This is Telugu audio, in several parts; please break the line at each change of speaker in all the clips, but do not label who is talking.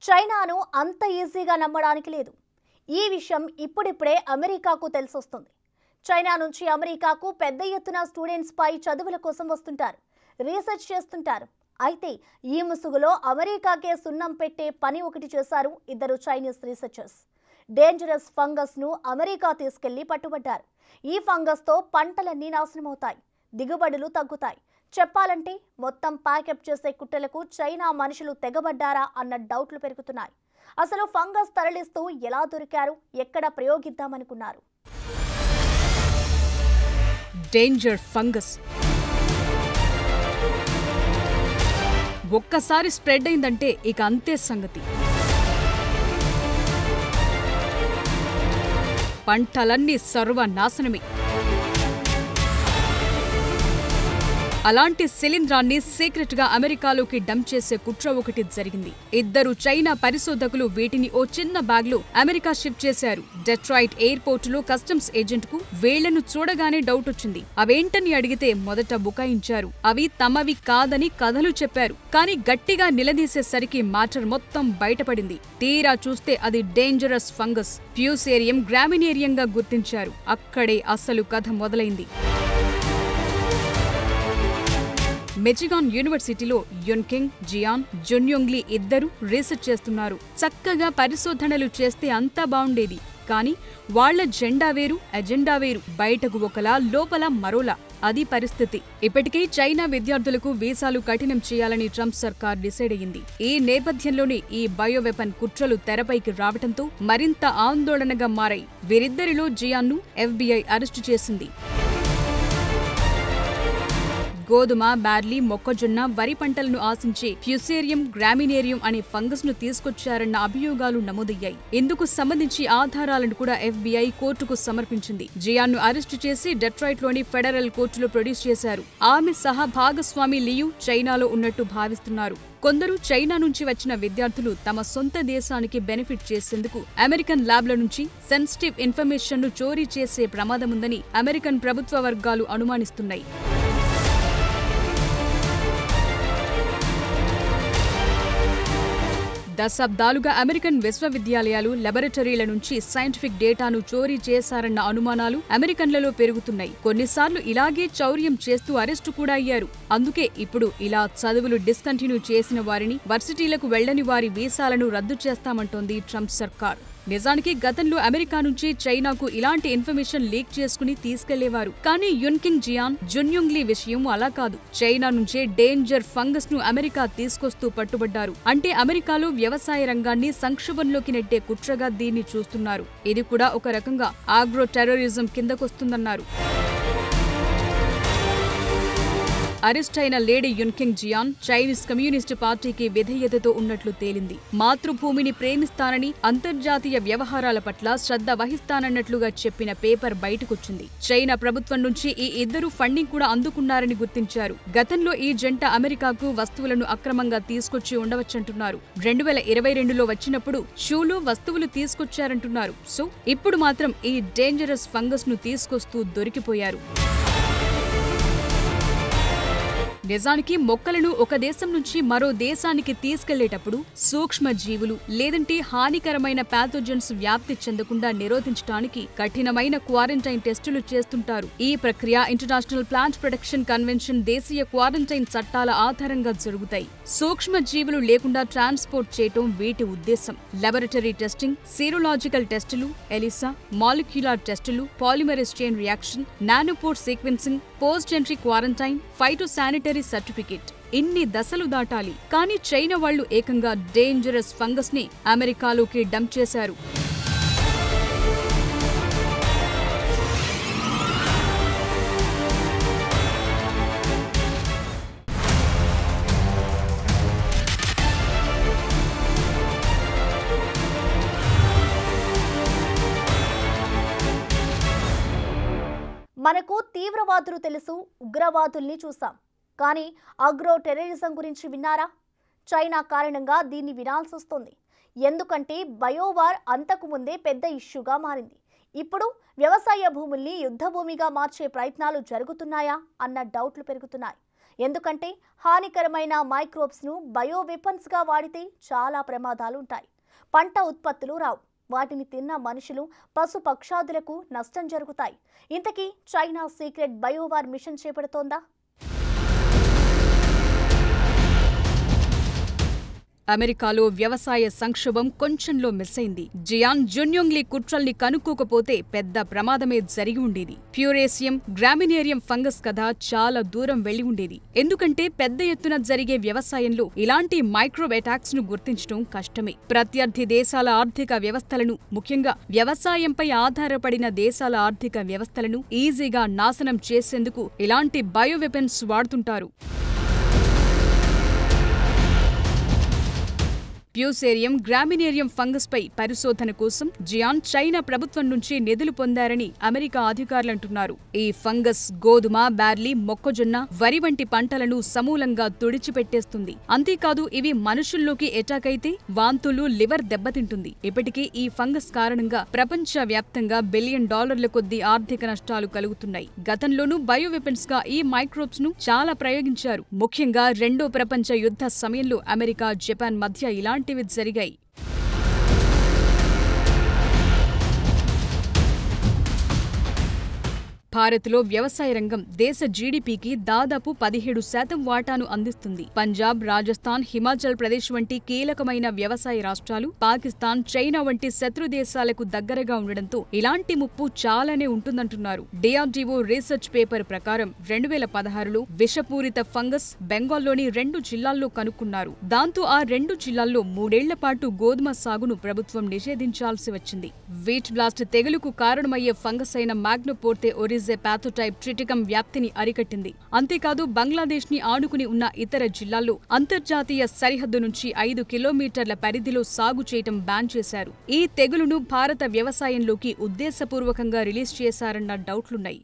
చైనాను అంత ఈజీగా నమ్మడానికి లేదు. ఈ విషయం ఇప్పుడిప్పుడే అమెరికాకు తెలిసొస్తుంది. చైనా నుంచి అమెరికాకు పెద్ద ఎత్తున స్టూడెంట్స్ పై చదువుల కోసం వస్తుంటారు, రీసెర్చ్ చేస్తుంటారు. అయితే ఈ ముసుగులో అమెరికాకే సున్నం పెట్టే పని ఒకటి చేశారు ఇద్దరు చైనీస్ రీసెర్చర్స్. డేంజరస్ ఫంగస్ ను అమెరికా తీసుకెళ్లి పట్టుబడ్డారు. ఈ ఫంగస్ తో పంటలన్నీ నాశనమవుతాయి, దిగుబడులు తగ్గుతాయి. చెప్పాలంటే మొత్తం ప్యాకప్ చేసే కుట్రలకు చైనా మనుషులు తెగబడ్డారా అన్న డౌట్లు పెరుగుతున్నాయి. అసలు ఫంగస్ తరలిస్తూ ఎలా దొరికారు, ఎక్కడ ప్రయోగిద్దామనుకున్నారు?
డేంజర్ ఫంగస్ ఒక్కసారి స్ప్రెడ్ అయిందంటే ఇక అంతే సంగతి. పంటలన్నీ సర్వనాశనమే. అలాంటి శిలీంధ్రాన్ని సీక్రెట్ గా అమెరికాలోకి డంప్ చేసే కుట్ర ఒకటి జరిగింది. ఇద్దరు చైనా పరిశోధకులు వీటిని ఓ చిన్న బ్యాగ్ లో అమెరికా షిఫ్ట్ చేశారు. డెట్రాయిట్ ఎయిర్పోర్ట్ లో కస్టమ్స్ ఏజెంట్ కు వీళ్లను చూడగానే డౌట్ వచ్చింది. అవేంటని అడిగితే మొదట బుకాయించారు. అవి తమవి కాదని కథలు చెప్పారు. కానీ గట్టిగా నిలదీసేసరికి మ్యాటర్ మొత్తం బయటపడింది. తీరా చూస్తే అది డేంజరస్ ఫంగస్, ఫ్యూసేరియం గ్రామినేరియంగా గుర్తించారు. అక్కడే అసలు కథ మొదలైంది. మిచిగాన్ యూనివర్సిటీలో యున్కింగ్, జియాన్, జున్యోంగ్లీ ఇద్దరు రీసెర్చ్ చేస్తున్నారు. చక్కగా పరిశోధనలు చేస్తే అంతా బావుండేది. కానీ వాళ్ల జెండా వేరు, ఎజెండా వేరు. బయటకు ఒకలా, లోపల మరోలా. అది పరిస్థితి. ఇప్పటికే చైనా విద్యార్థులకు వీసాలు కఠినం చేయాలని ట్రంప్ సర్కార్ డిసైడ్ అయ్యింది. ఈ నేపథ్యంలోనే ఈ బయోవెపన్ కుట్రలు తెరపైకి రావడంతో మరింత ఆందోళనగా మారాయి. వీరిద్దరిలో జియాన్ను FBI అరెస్టు చేసింది. గోధుమ, బార్లీ, మొక్కజొన్న, వరి పంటలను ఆశించే ఫ్యూసేరియం గ్రామినేరియం అనే ఫంగస్ ను తీసుకొచ్చారన్న అభియోగాలు నమోదయ్యాయి. ఇందుకు సంబంధించి ఆధారాలను కూడా FBI కోర్టుకు సమర్పించింది. జియాన్ను అరెస్టు చేసి డెట్రాయిట్ లోని ఫెడరల్ కోర్టులో ప్రొడ్యూస్ చేశారు. ఆమె సహా భాగస్వామి లియు చైనాలో ఉన్నట్టు భావిస్తున్నారు. కొందరు చైనా నుంచి వచ్చిన విద్యార్థులు తమ సొంత దేశానికి బెనిఫిట్ చేసేందుకు అమెరికన్ ల్యాబ్ల నుంచి సెన్సిటివ్ ఇన్ఫర్మేషన్ ను చోరీ చేసే ప్రమాదముందని అమెరికన్ ప్రభుత్వ వర్గాలు అనుమానిస్తున్నాయి. దశాబ్దాలుగా అమెరికన్ విశ్వవిద్యాలయాలు, లాబొరేటరీల నుంచి సైంటిఫిక్ డేటాను చోరీ చేశారన్న అనుమానాలు అమెరికన్లలో పెరుగుతున్నాయి. కొన్నిసార్లు ఇలాగే చౌర్యం చేస్తూ అరెస్టు కూడా అయ్యారు. అందుకే ఇప్పుడు ఇలా చదువులు డిస్కంటిన్యూ చేసిన వారిని, వర్సిటీలకు వెళ్లని వారి వీసాలను రద్దు చేస్తామంటోంది ట్రంప్ సర్కార్. నిజానికి గతంలో అమెరికా నుంచి చైనాకు ఇలాంటి ఇన్ఫర్మేషన్ లీక్ చేసుకుని తీసుకెళ్లేవారు. కానీ యున్కింగ్, జియాన్, జున్యోంగ్లీ విషయం అలా కాదు. చైనా నుంచే డేంజర్ ఫంగస్ ను అమెరికా తీసుకొస్తూ పట్టుబడ్డారు. అంటే అమెరికాలో వ్యవసాయ రంగాన్ని సంక్షోభంలోకి నెట్టే కుట్రగా దీన్ని చూస్తున్నారు. ఇది కూడా ఒక రకంగా ఆగ్రో టెర్రరిజం కిందకొస్తుందన్నారు. అరెస్ట్ అయిన లేడీ యున్కింగ్ జియాన్ చైనీస్ కమ్యూనిస్టు పార్టీకి విధేయతతో ఉన్నట్లు తేలింది. మాతృభూమిని ప్రేమిస్తానని, అంతర్జాతీయ వ్యవహారాల పట్ల శ్రద్ధ వహిస్తానన్నట్లుగా చెప్పిన పేపర్ బయటకొచ్చింది. చైనా ప్రభుత్వం నుంచి ఈ ఇద్దరు ఫండింగ్ కూడా అందుకున్నారని గుర్తించారు. గతంలో ఈ జంట అమెరికాకు వస్తువులను అక్రమంగా తీసుకొచ్చి ఉండవచ్చంటున్నారు. 2022లో వచ్చినప్పుడు షూలు, వస్తువులు తీసుకొచ్చారంటున్నారు. సో ఇప్పుడు మాత్రం ఈ డేంజరస్ ఫంగస్ ను తీసుకొస్తూ దొరికిపోయారు. నిజానికి మొక్కలను ఒక దేశం నుంచి మరో దేశానికి తీసుకెళ్లేటప్పుడు సూక్ష్మ జీవులు లేదంటే హానికరమైన ప్యాథోజన్స్ వ్యాప్తి చెందకుండా నిరోధించడానికి కఠినమైన క్వారంటైన్ టెస్టులు చేస్తుంటారు. ఈ ప్రక్రియ ఇంటర్నేషనల్ ప్లాంట్ ప్రొటెక్షన్ కన్వెన్షన్, దేశీయ క్వారంటైన్ చట్టాల ఆధారంగా జరుగుతాయి. సూక్ష్మ జీవులు లేకుండా ట్రాన్స్పోర్ట్ చేయటం వీటి ఉద్దేశం. లాబొరేటరీ టెస్టింగ్, సీరోలాజికల్ టెస్టులు, ఎలిసా, మాలిక్యులార్ టెస్టులు, polymerase chain reaction, nanopore sequencing, post entry quarantine, phytosanitary certificate, ఇన్ని దశలు దాటాలి. కానీ చైనా వాళ్లు ఏకంగా డేంజరస్ ఫంగస్ ని అమెరికాలోకి డంప్ చేశారు.
మనకు తీవ్రవాదులు తెలుసు, ఉగ్రవాదుల్ని చూసాం. కానీ అగ్రో టెర్రరిజం గురించి విన్నారా? చైనా కారణంగా దీన్ని వినాల్సి వస్తుంది. ఎందుకంటే బయోవార్ అంతకు ముందే పెద్ద ఇష్యూగా మారింది. ఇప్పుడు వ్యవసాయ భూముల్ని యుద్ధ భూమిగా మార్చే ప్రయత్నాలు జరుగుతున్నాయా అన్న డౌట్లు పెరుగుతున్నాయి. ఎందుకంటే హానికరమైన మైక్రోబ్స్ను బయో వెపన్స్గా వాడితే చాలా ప్రమాదాలు ఉంటాయి. పంట ఉత్పత్తులు రావు. వాటిని తిన్న మనుషులు, పశు పక్షాదులకు నష్టం జరుగుతాయి. ఇంతకీ చైనా సీక్రెట్ బయోవార్ మిషన్ చేపడుతోందా?
అమెరికాలో వ్యవసాయ సంక్షోభం కొంచెంలో మిస్ అయింది. జియాన్ జున్యోంగ్లీ కుట్రల్ని కనుక్కోకపోతే పెద్ద ప్రమాదమే జరిగి ఉండేది. ప్యూరేసియం గ్రామినేరియం ఫంగస్ కథ చాలా దూరం వెళ్లి ఉండేది. ఎందుకంటే పెద్ద ఎత్తున జరిగే వ్యవసాయంలో ఇలాంటి మైక్రోబ్ అటాక్స్ ను గుర్తించడం కష్టమే. ప్రత్యర్థి దేశాల ఆర్థిక వ్యవస్థలను, ముఖ్యంగా వ్యవసాయంపై ఆధారపడిన దేశాల ఆర్థిక వ్యవస్థలను ఈజీగా నాశనం చేసేందుకు ఇలాంటి బయోవెపన్స్ వాడుతుంటారు. ప్యూసేరియం గ్రామినేరియం ఫంగస్ పై పరిశోధన కోసం జియాన్ చైనా ప్రభుత్వం నుంచి నిధులు పొందారని అమెరికా అధికారులంటున్నారు. ఈ ఫంగస్ గోధుమ, బార్లీ, మొక్కజొన్న, వరి వంటి పంటలను సమూలంగా తుడిచిపెట్టేస్తుంది. అంతేకాదు ఇవి మనుషుల్లోకి అటాక్ అయితే వాంతులు, లివర్ దెబ్బతింటుంది. ఇప్పటికీ ఈ ఫంగస్ కారణంగా ప్రపంచ వ్యాప్తంగా $1 బిలియన్ కొద్దీ ఆర్థిక నష్టాలు కలుగుతున్నాయి. గతంలోనూ బయోవెపన్స్ గా ఈ మైక్రోబ్స్ ను చాలా ప్రయోగించారు. ముఖ్యంగా రెండో ప్రపంచ యుద్ధ సమయంలో అమెరికా, జపాన్ మధ్య ఇలాంటివి జరిగాయి. భారత్లో వ్యవసాయ రంగం దేశ జీడీపీకి దాదాపు 17% వాటాను అందిస్తుంది. పంజాబ్, రాజస్థాన్, హిమాచల్ ప్రదేశ్ వంటి కీలకమైన వ్యవసాయ రాష్ట్రాలు పాకిస్తాన్, చైనా వంటి శత్రు దేశాలకు దగ్గరగా ఉండడంతో ఇలాంటి ముప్పు చాలానే ఉంటుందంటున్నారు. డిఆర్డీఓ రీసెర్చ్ పేపర్ ప్రకారం 2016లో విషపూరిత ఫంగస్ బెంగాల్లోని 2 జిల్లాల్లో కనుక్కున్నారు. దాంతో ఆ 2 జిల్లాల్లో 3 ఏళ్ల పాటు గోధుమ సాగును ప్రభుత్వం నిషేధించాల్సి వచ్చింది. వీట్ బ్లాస్ట్ తెగులుకు కారణమయ్యే ఫంగస్ అయిన మ్యాగ్నోపోర్తే ఒరిజే పాథోటైప్ ట్రిటికమ్ వ్యాప్తిని అరికట్టింది. అంతేకాదు బంగ్లాదేశ్ ని ఆనుకుని ఉన్న ఇతర జిల్లాల్లో అంతర్జాతీయ సరిహద్దు నుంచి 5 కిలోమీటర్ల పరిధిలో సాగు చేయటం బ్యాన్ చేశారు. ఈ తెగులును భారత వ్యవసాయంలోకి ఉద్దేశపూర్వకంగా రిలీజ్ చేశారన్న డౌట్లున్నాయి.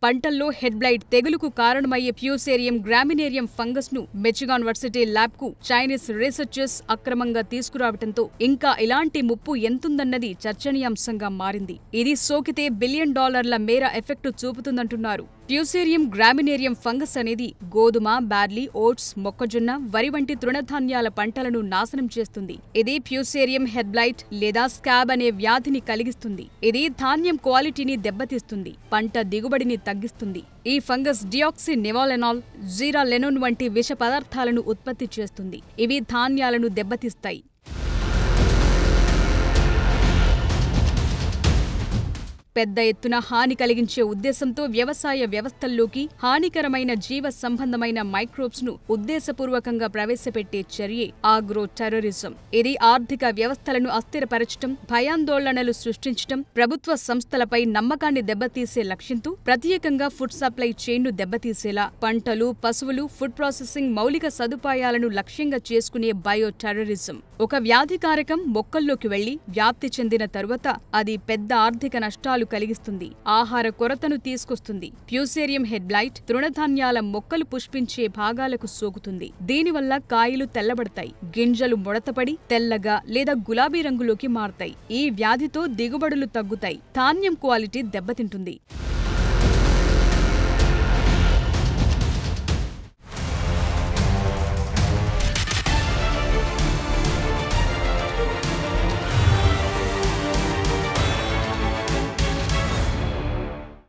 పంటల్లో హెడ్ బ్లైట్ తెగులుకు కారణమయ్యే ప్యూసేరియం గ్రామినేరియం ఫంగస్ ను మిచిగాన్ వర్సిటీ ల్యాబ్ కు చైనీస్ రీసెర్చర్స్ అక్రమంగా తీసుకురావడంతో ఇంకా ఇలాంటి ముప్పు ఎంతుందన్నది చర్చనీయాంశంగా మారింది. ఇది సోకితే $1 బిలియన్ మేర ఎఫెక్టు చూపుతుందంటున్నారు. ప్యూసేరియం గ్రామినేరియం ఫంగస్ అనేది గోధుమ, బార్లీ, ఓట్స్, మొక్కజొన్న, వరి వంటి తృణధాన్యాల పంటలను నాశనం చేస్తుంది. ఇది ప్యూసేరియం హెడ్ బ్లైట్ లేదా స్కాబ్ అనే వ్యాధిని కలిగిస్తుంది. ఇది ధాన్యం క్వాలిటీని దెబ్బతీస్తుంది, పంట దిగుబడిని తగ్గిస్తుంది. ఈ ఫంగస్ డియాక్సీ నివాలెనాల్, జీరాలెనోన్ వంటి విష పదార్థాలను ఉత్పత్తి చేస్తుంది. ఇవి ధాన్యాలను దెబ్బతీస్తాయి. పెద్ద ఎత్తున హాని కలిగించే ఉద్దేశంతో వ్యవసాయ వ్యవస్థల్లోకి హానికరమైన జీవ సంబంధమైన మైక్రోబ్స్ ను ఉద్దేశపూర్వకంగా ప్రవేశపెట్టే చర్యే ఆగ్రో టెర్రరిజం. ఇది ఆర్థిక వ్యవస్థలను అస్థిరపరచడం, భయాందోళనలు సృష్టించడం, ప్రభుత్వ సంస్థలపై నమ్మకాన్ని దెబ్బతీసే లక్ష్యంతో ప్రత్యేకంగా ఫుడ్ సప్లై చైన్ ను దెబ్బతీసేలా పంటలు, పశువులు, ఫుడ్ ప్రాసెసింగ్ మౌలిక సదుపాయాలను లక్ష్యంగా చేసుకునే బయో టెర్రరిజం. ఒక వ్యాధికారకం మొక్కల్లోకి వెళ్లి వ్యాప్తి చెందిన తరువాత అది పెద్ద ఆర్థిక నష్టాలు కలిగిస్తుంది, ఆహార కొరతను తీసుకొస్తుంది. ప్యూసేరియం హెడ్ బ్లైట్ తృణధాన్యాల మొక్కలు పుష్పించే భాగాలకు సోకుతుంది. దీనివల్ల కాయలు తెల్లబడతాయి, గింజలు ముడతపడి తెల్లగా లేదా గులాబీ రంగులోకి మారతాయి. ఈ వ్యాధితో దిగుబడులు తగ్గుతాయి, ధాన్యం క్వాలిటీ దెబ్బతింటుంది.